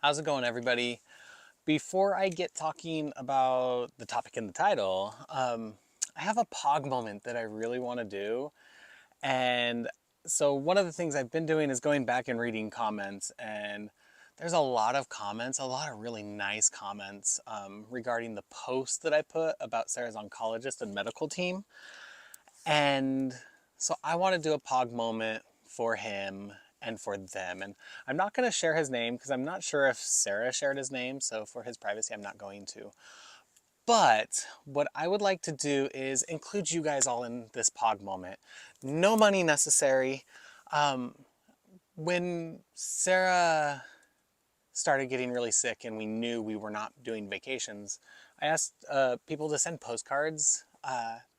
How's it going, everybody? Before I get talking about the topic in the title, I have a POG moment that I really want to do. And so one of the things I've been doing is going back and reading comments, and there's a lot of comments, a lot of really nice comments regarding the post that I put about Sarah's oncologist and medical team. And so I want to do a POG moment for him and for them. And I'm not going to share his name because I'm not sure if Sarah shared his name. So for his privacy, I'm not going to. But what I would like to do is include you guys all in this POG moment. No money necessary. Um, when Sarah started getting really sick and we knew we were not doing vacations, I asked people to send postcards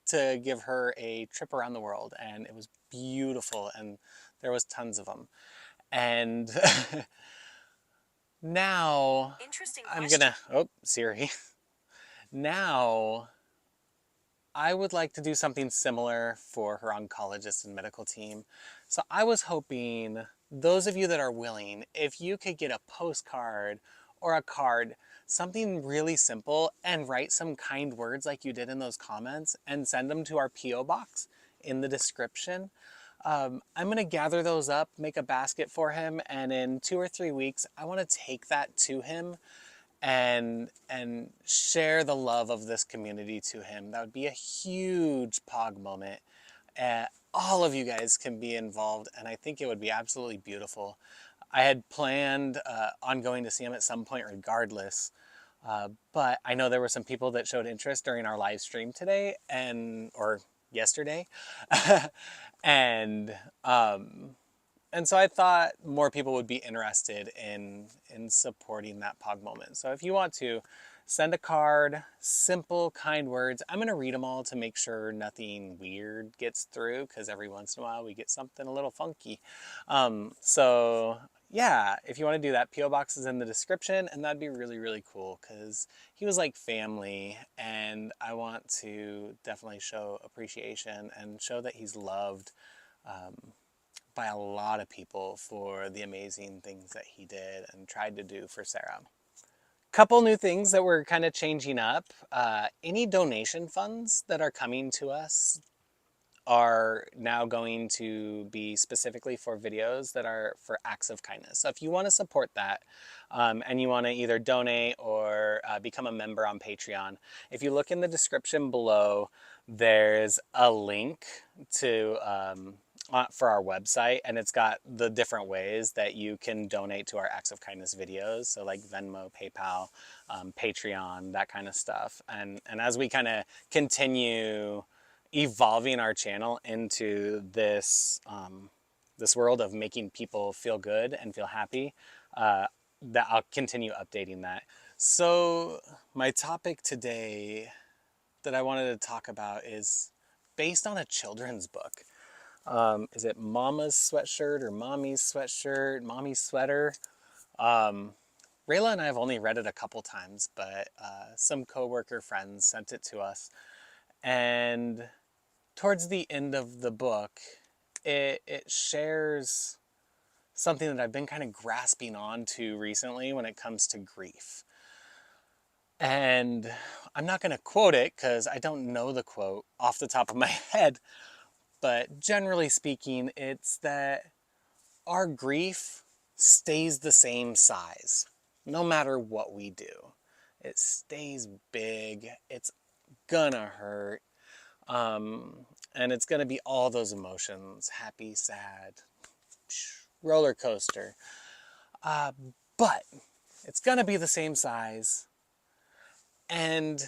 to give her a trip around the world, and it was beautiful, and there was tons of them. And now I'm gonna, oh, Siri. Now I would like to do something similar for her oncologist and medical team. So I was hoping those of you that are willing, if you could get a postcard or a card, something really simple, and write some kind words like you did in those comments and send them to our P.O. box in the description. I'm going to gather those up, make a basket for him, and in 2 or 3 weeks, I want to take that to him and share the love of this community to him. That would be a huge POG moment. All of you guys can be involved, and I think it would be absolutely beautiful. I had planned on going to see him at some point regardless, but I know there were some people that showed interest during our live stream today or yesterday, and and so I thought more people would be interested in supporting that POG moment. So if you want to, send a card, simple, kind words. I'm going to read them all to make sure nothing weird gets through, because every once in a while we get something a little funky. So yeah, if you want to do that, P.O. Box is in the description, and that'd be really, really cool, because he was like family, and I want to definitely show appreciation and show that he's loved by a lot of people for the amazing things that he did and tried to do for Sarah. Couple new things that we're kind of changing up. Any donation funds that are coming to us are now going to be specifically for videos that are for acts of kindness. So if you want to support that and you want to either donate or become a member on Patreon, if you look in the description below, there's a link to for our website, and it's got the different ways that you can donate to our acts of kindness videos. So like Venmo, PayPal, Patreon, that kind of stuff. And as we kind of continue evolving our channel into this this world of making people feel good and feel happy, that I'll continue updating that. So my topic today that I wanted to talk about is based on a children's book. Is it Mama's Sweatshirt or Mommy's Sweatshirt, Mommy's Sweater? Rayla and I have only read it a couple times, but some coworker friends sent it to us. And towards the end of the book, it shares something that I've been kind of grasping onto recently when it comes to grief. And I'm not going to quote it because I don't know the quote off the top of my head, but generally speaking, it's that our grief stays the same size no matter what we do. It stays big, it's gonna hurt, and it's gonna be all those emotions, happy, sad, roller coaster, but it's gonna be the same size. And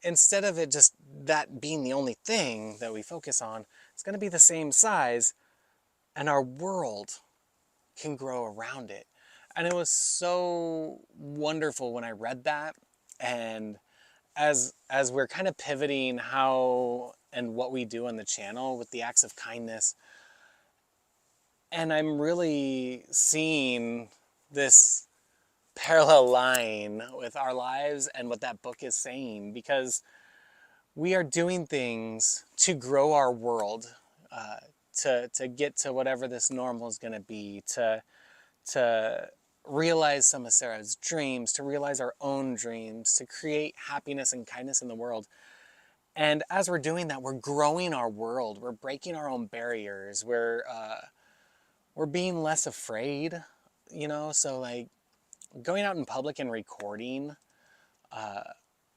instead of it just that being the only thing that we focus on, it's going to be the same size, and our world can grow around it. And it was so wonderful when I read that. And as we're kind of pivoting how and what we do on the channel with the acts of kindness, and I'm really seeing this parallel line with our lives and what that book is saying, because we are doing things to grow our world, to get to whatever this normal is going to be, to realize some of Sarah's dreams, to realize our own dreams, to create happiness and kindness in the world. And as we're doing that, we're growing our world. We're breaking our own barriers. We're being less afraid, you know? So like going out in public and recording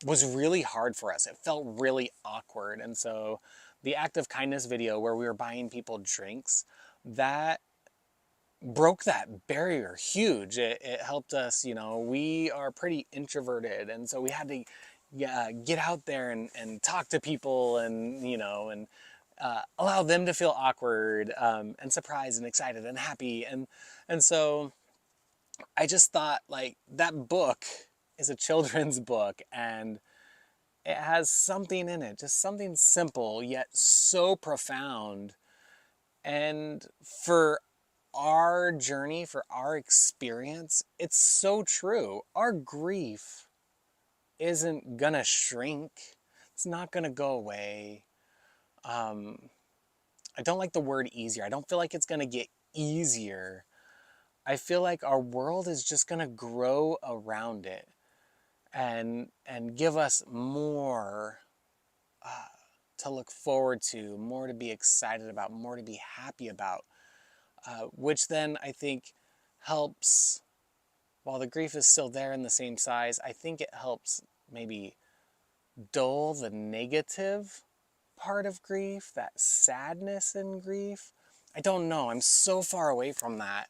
was really hard for us. It felt really awkward. And so the act of kindness video where we were buying people drinks, that broke that barrier huge. It helped us, you know, we are pretty introverted. And so we had to get out there and talk to people and, you know, and allow them to feel awkward and surprised and excited and happy. And so I just thought like that book is a children's book, and it has something in it, just something simple yet so profound. And for our journey, for our experience, it's so true. Our grief isn't gonna shrink. It's not gonna go away. I don't like the word easier. I don't feel like it's gonna get easier. I feel like our world is just gonna grow around it and give us more to look forward to, more to be excited about, more to be happy about, which then I think helps, while the grief is still there in the same size, I think it helps maybe dull the negative part of grief, that sadness in grief. I don't know, I'm so far away from that.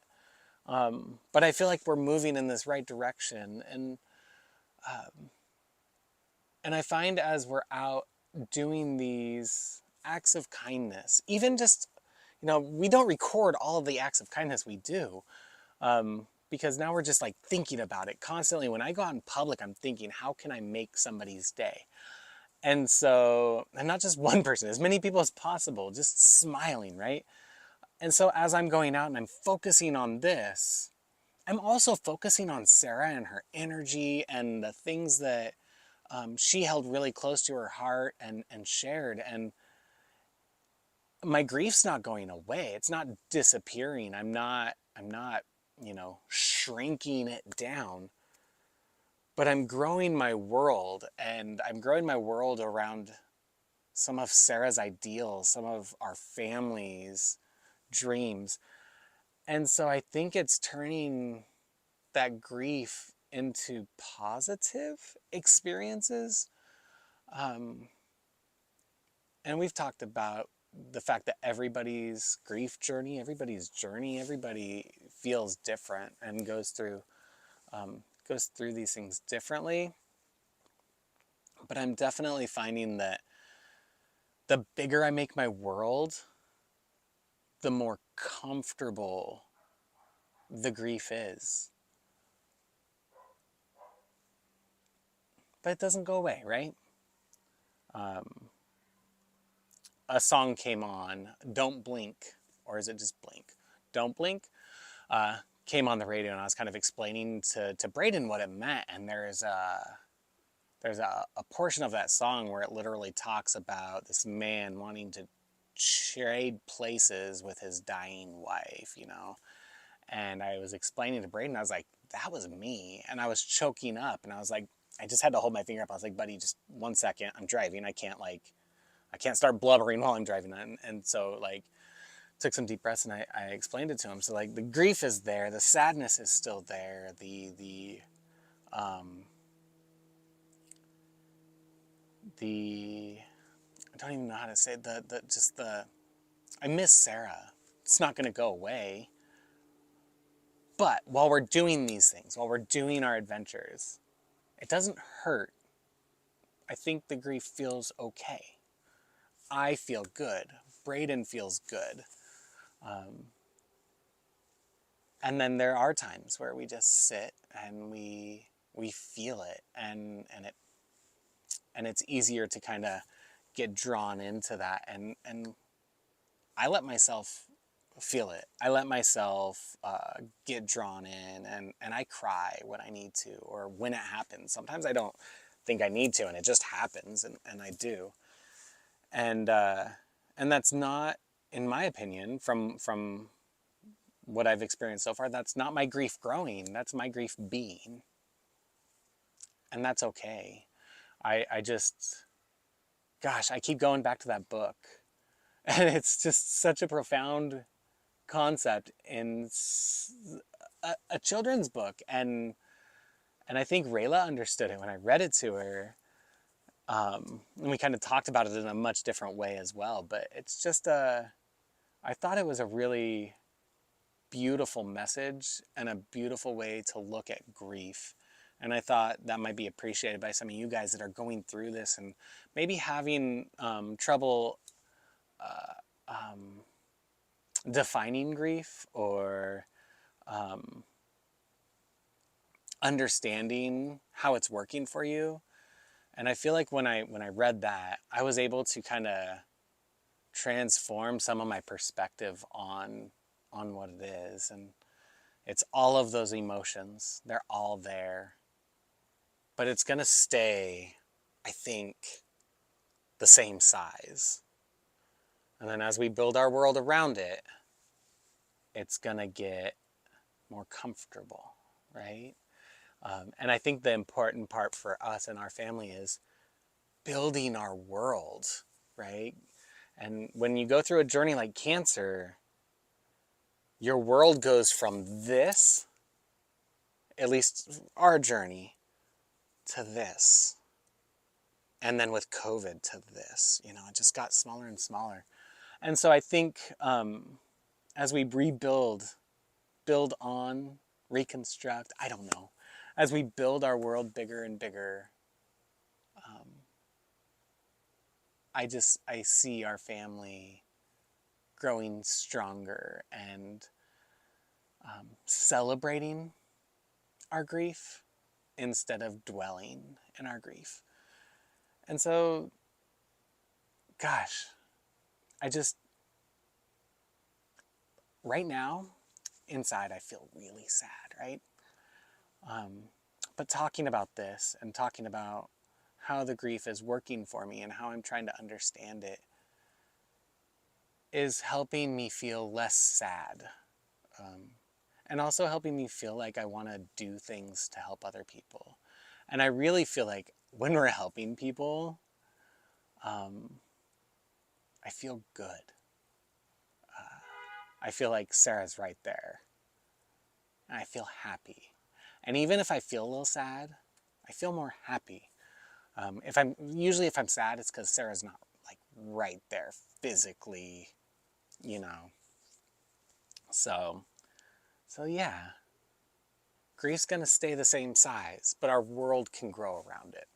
But I feel like we're moving in this right direction. And I find as we're out doing these acts of kindness, even just, you know, we don't record all of the acts of kindness we do, because now we're just like thinking about it constantly. When I go out in public, I'm thinking, how can I make somebody's day? And so, and not just one person, as many people as possible, just smiling, right? And so as I'm going out and I'm focusing on this, I'm also focusing on Sarah and her energy and the things that she held really close to her heart and shared. And my grief's not going away. It's not disappearing. I'm not, you know, shrinking it down. But I'm growing my world, and I'm growing my world around some of Sarah's ideals, some of our family's dreams. And so I think it's turning that grief into positive experiences. And we've talked about the fact that everybody's grief journey, everybody feels different and goes through these things differently. But I'm definitely finding that the bigger I make my world, the more comfortable the grief is. But it doesn't go away, right? A song came on, Don't Blink, or is it just Blink? Don't Blink, came on the radio, and I was kind of explaining to Braden what it meant. And there's a portion of that song where it literally talks about this man wanting to trade places with his dying wife, you know. And I was explaining to Braden, I was like, that was me. And I was choking up, and I was like, I just had to hold my finger up. I was like, buddy, just 1 second. I'm driving. I can't start blubbering while I'm driving. And so like, took some deep breaths, and I explained it to him. So like, the grief is there. The sadness is still there. I don't even know how to say it, I miss Sarah. It's not going to go away. But while we're doing these things, while we're doing our adventures, it doesn't hurt. I think the grief feels okay. I feel good. Braden feels good. And then there are times where we just sit and we feel it, and it's easier to kind of get drawn into that, and I let myself feel it. I let myself get drawn in, and I cry when I need to, or when it happens. Sometimes I don't think I need to, and it just happens, and I do. And that's not, in my opinion, from what I've experienced so far, that's not my grief growing, that's my grief being. And that's okay. I just, gosh, I keep going back to that book. And it's just such a profound concept in a children's book. And I think Rayla understood it when I read it to her. And we kind of talked about it in a much different way as well. But it's just I thought it was a really beautiful message and a beautiful way to look at grief. And I thought that might be appreciated by some of you guys that are going through this and maybe having trouble defining grief or understanding how it's working for you. And I feel like when I read that, I was able to kind of transform some of my perspective on what it is. And it's all of those emotions. They're all there. But it's going to stay, I think, the same size. And then as we build our world around it, it's going to get more comfortable, right? And I think the important part for us and our family is building our world, right? And when you go through a journey like cancer, your world goes from this, at least our journey, to this. And then with COVID to this, it just got smaller and smaller. And so I think as we rebuild, build on, reconstruct, I don't know, as we build our world bigger and bigger, I see our family growing stronger and celebrating our grief instead of dwelling in our grief. And so, gosh, right now, inside I feel really sad, right? But talking about this and talking about how the grief is working for me and how I'm trying to understand it is helping me feel less sad. And also helping me feel like I want to do things to help other people. And I really feel like when we're helping people, I feel good. I feel like Sarah's right there. And I feel happy. And even if I feel a little sad, I feel more happy. If I'm sad, it's because Sarah's not like right there physically, So yeah, grief's gonna stay the same size, but our world can grow around it.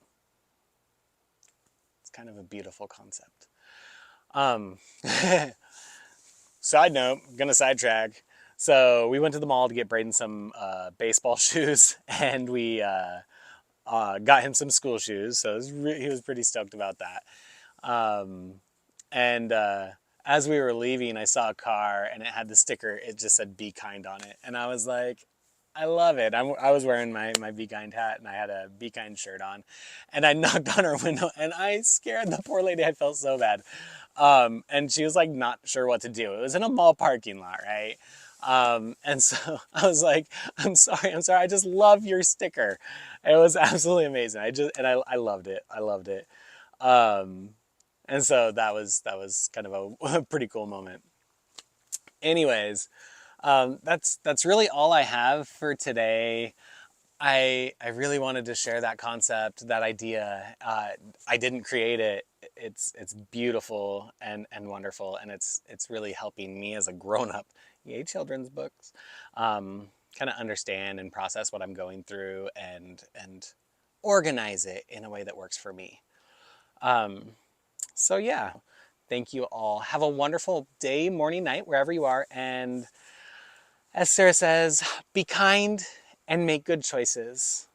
It's kind of a beautiful concept. Side note, I'm gonna sidetrack. So we went to the mall to get Braden some baseball shoes, and we got him some school shoes. So he was pretty stoked about that. As we were leaving, I saw a car and it had the sticker. It just said "Be Kind" on it, and I was like, I love it. I was wearing my Be Kind hat and I had a Be Kind shirt on, and I knocked on her window and I scared the poor lady. I felt so bad. And she was like not sure what to do. It was in a mall parking lot, right? And so I was like, I'm sorry. I just love your sticker. It was absolutely amazing. I loved it. And so that was kind of a pretty cool moment. Anyways, that's really all I have for today. I really wanted to share that concept, that idea. I didn't create it. It's beautiful and wonderful, and it's really helping me as a grown-up, yay children's books, kind of understand and process what I'm going through and organize it in a way that works for me. So yeah, thank you all. Have a wonderful day, morning, night, wherever you are, and as Sarah says, be kind and make good choices.